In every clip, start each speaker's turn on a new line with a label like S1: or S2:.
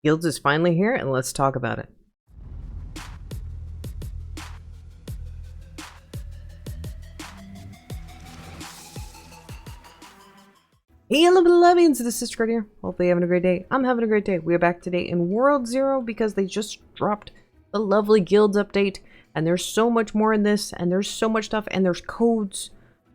S1: Guilds is finally here, and let's talk about it. Hey, hello, beloveds! This is Fred here. Hopefully you're having a great day. I'm having a great day. We are back today in World 0 because they just dropped the lovely Guilds update, and there's so much more in this, and there's so much stuff, and there's codes.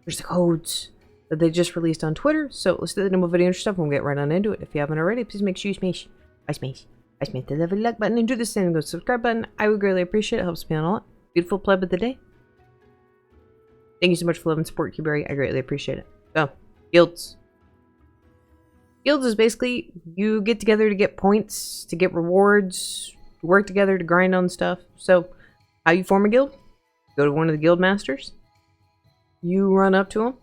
S1: There's the codes that they just released on Twitter. So let's do the normal video and stuff, and we'll get right on into it. If you haven't already, please make sure you smash the lovely like button, and do the same and go to the subscribe button. I would greatly appreciate it. It helps me out a lot. Beautiful pleb of the day. Thank you so much for love and support, Q-Berry. I greatly appreciate it. So, Guilds. Guilds is basically you get together to get points, to get rewards, work together to grind on stuff. So, how you form a guild? Go to one of the guild masters. You run up to them.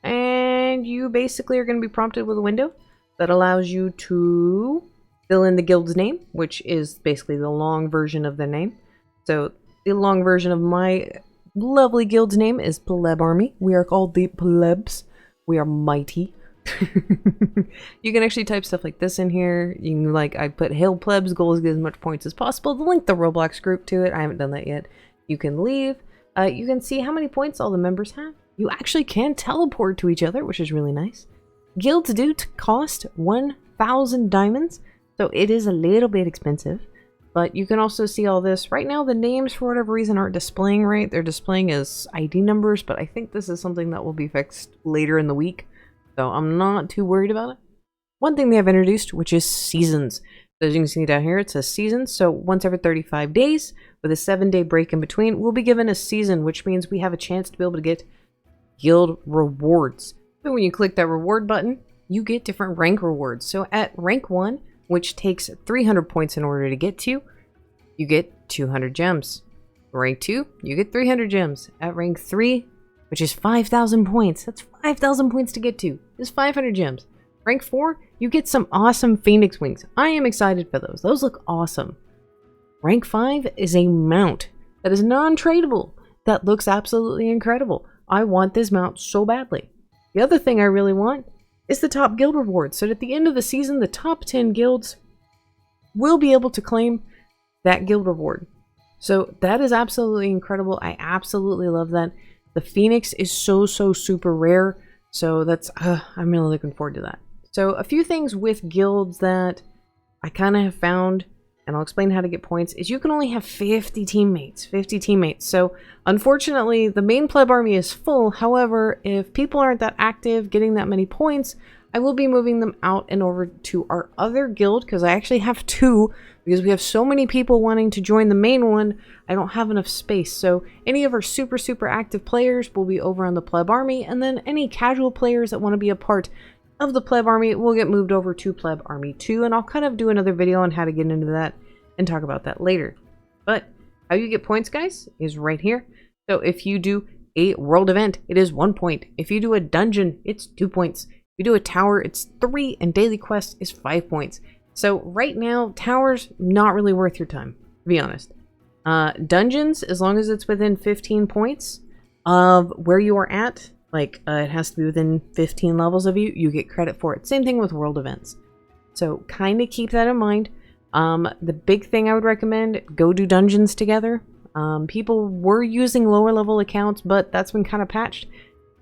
S1: And you basically are going to be prompted with a window that allows you to fill in the guild's name, which is basically the long version of the name. So, the long version of my lovely guild's name is Pleb Army. We are called the Plebs. We are mighty. You can actually type stuff like this in here. You can, like, I put Hail Plebs, goals get as much points as possible. The link the Roblox group to it. I haven't done that yet. You can leave. You can see how many points all the members have. You actually can teleport to each other, which is really nice. Guilds do cost 1,000 diamonds, so it is a little bit expensive. But you can also see all this. Right now, the names, for whatever reason, aren't displaying right. They're displaying as ID numbers, but I think this is something that will be fixed later in the week. So I'm not too worried about it. One thing they have introduced, which is seasons. So as you can see down here, it says seasons. So once every 35 days, with a 7-day break in between, we'll be given a season, which means we have a chance to be able to get guild rewards. So when you click that reward button, you get different rank rewards. So at rank 1, which takes 300 points in order to get to, you get 200 gems. Rank 2, you get 300 gems. At rank 3, which is 5,000 points. That's 5,000 points to get to. It's 500 gems. Rank 4, you get some awesome Phoenix wings. I am excited for those. Those look awesome. Rank 5 is a mount that is non-tradable. That looks absolutely incredible. I want this mount so badly. The other thing I really want is the top guild rewards. So at the end of the season, the top 10 guilds will be able to claim that guild reward. So that is absolutely incredible. I absolutely love that. The Phoenix is so super rare, so that's I'm really looking forward to that. So a few things with guilds that I kind of have found, and I'll explain how to get points, is you can only have 50 teammates. So unfortunately, the main pleb army is full. However, if people aren't that active getting that many points, I will be moving them out and over to our other guild, because I actually have 2, because we have so many people wanting to join the main one, I don't have enough space. So any of our super active players will be over on the pleb army, and then any casual players that want to be a part of the pleb army will get moved over to pleb army 2, and I'll kind of do another video on how to get into that and talk about that later. But how you get points, guys, is right here. So if you do a world event, it is 1 point. If you do a dungeon, it's 2 points. If you do a tower, it's 3, and daily quest is 5 points. So right now, towers, not really worth your time, to be honest. Dungeons, as long as it's within 15 points of where you are at, like it has to be within 15 levels of you, you get credit for it. Same thing with world events. So kind of keep that in mind. The big thing I would recommend, go do dungeons together. People were using lower level accounts, but that's been kind of patched.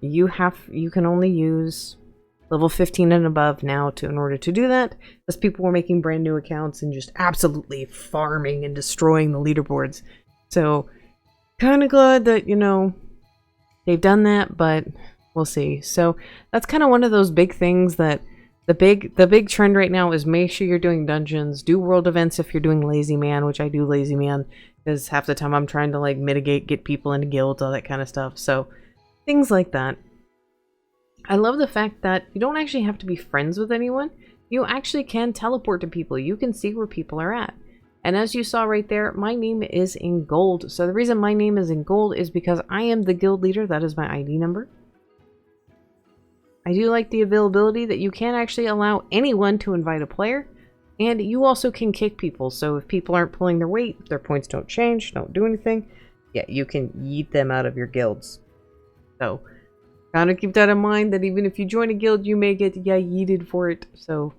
S1: You can only use level 15 and above now in order to do that, as people were making brand new accounts and just absolutely farming and destroying the leaderboards. So kind of glad that, you know, they've done that, but we'll see. So that's kind of one of those big things that the big trend right now is make sure you're doing dungeons, do world events if you're doing Lazy Man, which I do Lazy Man, because half the time I'm trying to like mitigate, get people into guilds, all that kind of stuff. So things like that. I love the fact that you don't actually have to be friends with anyone. You actually can teleport to people. You can see where people are at. And as you saw right there, my name is in gold. So the reason my name is in gold is because I am the guild leader. That is my ID number. I do like the availability that you can actually allow anyone to invite a player. And you also can kick people. So if people aren't pulling their weight, their points don't change, don't do anything, yeah, you can yeet them out of your guilds. So kind of keep that in mind, that even if you join a guild, you may get yeeted for it. So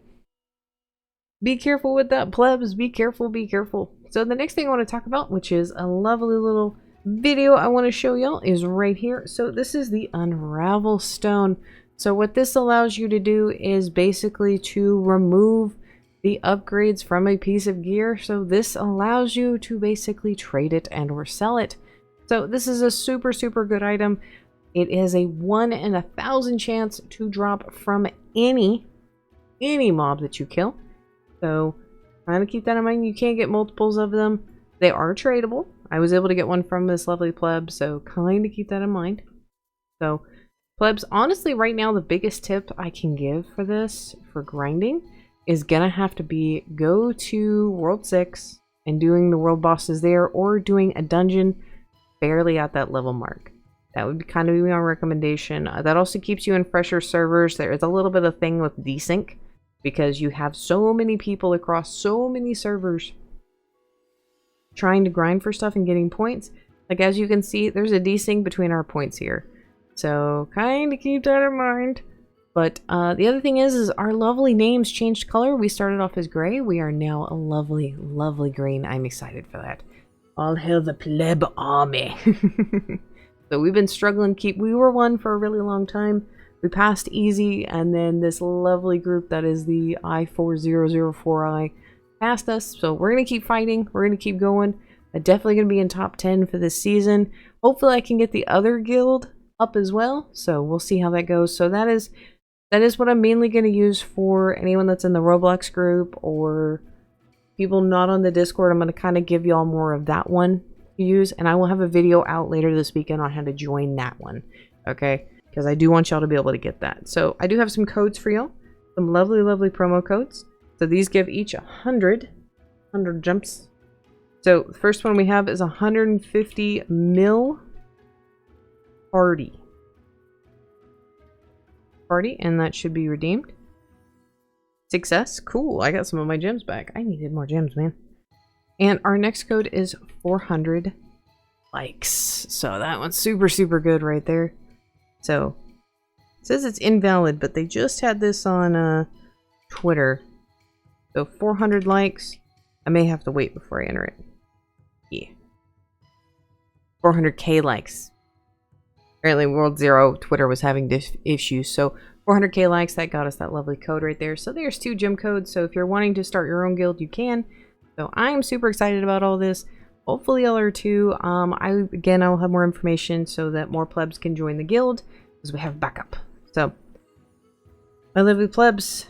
S1: Be careful with that, plebs. Be careful, be careful. So the next thing I want to talk about, which is a lovely little video I want to show y'all, is right here. So this is the Unravel Stone. So what this allows you to do is basically to remove the upgrades from a piece of gear. So this allows you to basically trade it and or sell it. So this is a super, super good item. It is a 1 in 1,000 chance to drop from any mob that you kill. So kind of keep that in mind. You can't get multiples of them. They are tradable. I was able to get one from this lovely pleb, so kind of keep that in mind. So plebs, honestly right now the biggest tip I can give for this, for grinding, is gonna have to be go to World 6 and doing the world bosses there, or doing a dungeon barely at that level mark. That would kind of be my recommendation. That also keeps you in fresher servers. There is a little bit of thing with desync, because you have so many people across so many servers trying to grind for stuff and getting points. Like, as you can see, there's a desync between our points here. So kind of keep that in mind. But the other thing is our lovely names changed color. We started off as gray. We are now a lovely, lovely green. I'm excited for that. All hail the pleb army. So we've been struggling. We were one for a really long time. We passed easy, and then this lovely group that is the I4004I passed us. So we're going to keep fighting. We're going to keep going. I'm definitely going to be in top 10 for this season. Hopefully I can get the other guild up as well. So we'll see how that goes. So that is what I'm mainly going to use for anyone that's in the Roblox group or people not on the Discord. I'm going to kind of give y'all more of that one to use. And I will have a video out later this weekend on how to join that one. Okay? Because I do want y'all to be able to get that. So I do have some codes for y'all. Some lovely, lovely promo codes. So these give each 100 jumps. So the first one we have is 150 mil party. And that should be redeemed. Success. Cool. I got some of my gems back. I needed more gems, man. And our next code is 400 likes. So that one's super, super good right there. So, it says it's invalid, but they just had this on Twitter. So 400 likes. I may have to wait before I enter it. Yeah. 400k likes. Apparently World Zero Twitter was having issues. So 400k likes, that got us that lovely code right there. So there's 2 gem codes. So if you're wanting to start your own guild, you can. So I'm super excited about all this. Hopefully y'all are too. Again, I'll have more information so that more plebs can join the guild, because we have backup. So, my lovely plebs,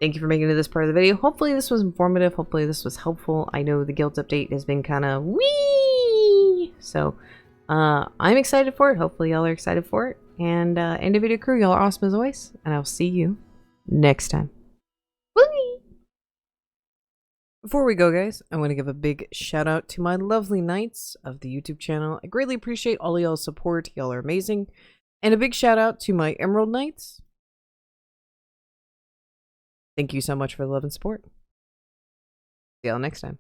S1: thank you for making it to this part of the video. Hopefully this was informative. Hopefully this was helpful. I know the guild's update has been kind of wee. So, I'm excited for it. Hopefully y'all are excited for it. And end of video crew, y'all are awesome as always. And I'll see you next time. Before we go, guys, I want to give a big shout out to my lovely knights of the YouTube channel. I greatly appreciate all of y'all's support. Y'all are amazing. And a big shout out to my Emerald Knights. Thank you so much for the love and support. See y'all next time.